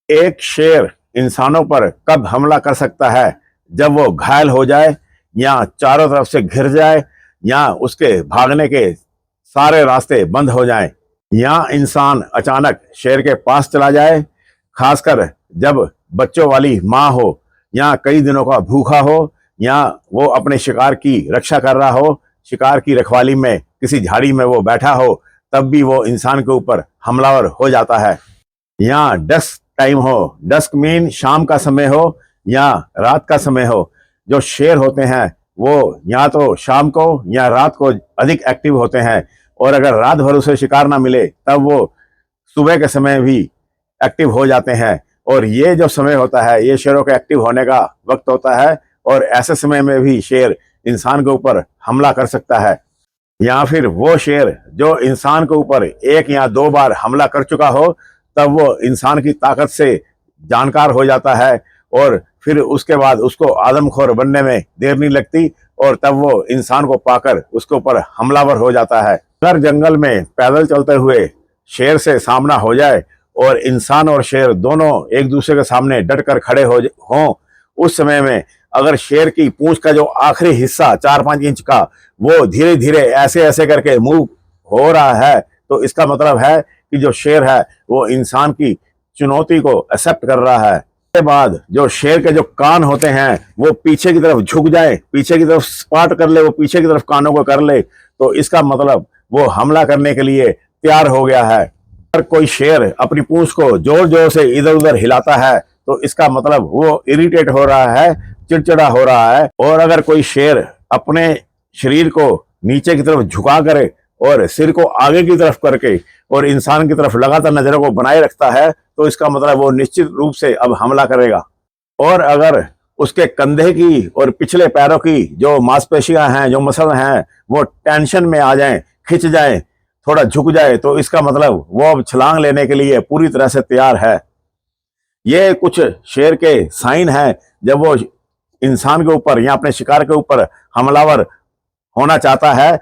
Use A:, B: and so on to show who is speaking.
A: एक शेर इंसानों पर कब हमला कर सकता है? जब वो घायल हो जाए, या चारों तरफ से घिर जाए, या उसके भागने के सारे रास्ते बंद हो जाएं, या इंसान अचानक शेर के पास चला जाए, खासकर जब बच्चों वाली माँ हो, या कई दिनों का भूखा हो, या वो अपने शिकार की रक्षा कर रहा हो, शिकार की रखवाली में किसी झाड़ी में वो बैठा हो, तब भी वो इंसान के ऊपर हमलावर हो जाता है। या डस्क टाइम हो, डस्क मीन शाम का समय हो या रात का समय हो, जो शेर होते हैं वो या तो शाम को या रात को अधिक एक्टिव होते हैं, और अगर रात भर उसे शिकार ना मिले तब वो सुबह के समय भी एक्टिव हो जाते हैं। और ये जो समय होता है ये शेरों के एक्टिव होने का वक्त होता है, और ऐसे समय में भी शेर इंसान के ऊपर हमला कर सकता है। या फिर वो शेर जो इंसान के ऊपर एक या दो बार हमला कर चुका हो, तब वो इंसान की ताकत से जानकार हो जाता है, और फिर उसके बाद उसको आदमखोर बनने में देर नहीं लगती, और तब वो इंसान को पाकर उसके ऊपर हमलावर हो जाता है। अगर जंगल में पैदल चलते हुए शेर से सामना हो जाए और इंसान और शेर दोनों एक दूसरे के सामने डट कर खड़े हों, उस समय में अगर शेर की पूंछ का जो आखिरी हिस्सा 4-5 इंच का वो धीरे धीरे ऐसे ऐसे करके मूव हो रहा है, तो इसका मतलब है कि जो शेर है वो इंसान की चुनौती को एक्सेप्ट कर रहा है। उसके बाद जो शेर के जो कान होते हैं वो पीछे की तरफ झुक जाए, पीछे की तरफ स्पाट कर ले, वो पीछे की तरफ कानों को कर ले, तो इसका मतलब वो हमला करने के लिए तैयार हो गया है। अगर कोई शेर अपनी पूंछ को जोर जोर से इधर उधर हिलाता है तो इसका मतलब वो इरिटेट हो रहा है, चिड़चिड़ा हो रहा है। और अगर कोई शेर अपने शरीर को नीचे की तरफ झुका करे और सिर को आगे की तरफ करके और इंसान की तरफ लगातार नजरों को बनाए रखता है, तो इसका मतलब वो निश्चित रूप से अब हमला करेगा। और अगर उसके कंधे की और पिछले पैरों की जो मांसपेशियां हैं, जो मसल हैं, वो टेंशन में आ जाएं, खिंच जाएं, थोड़ा झुक जाए, तो इसका मतलब वो अब छलांग लेने के लिए पूरी तरह से तैयार है। ये कुछ शेर के साइन हैं जब वो इंसान के ऊपर या अपने शिकार के ऊपर हमलावर होना चाहता है।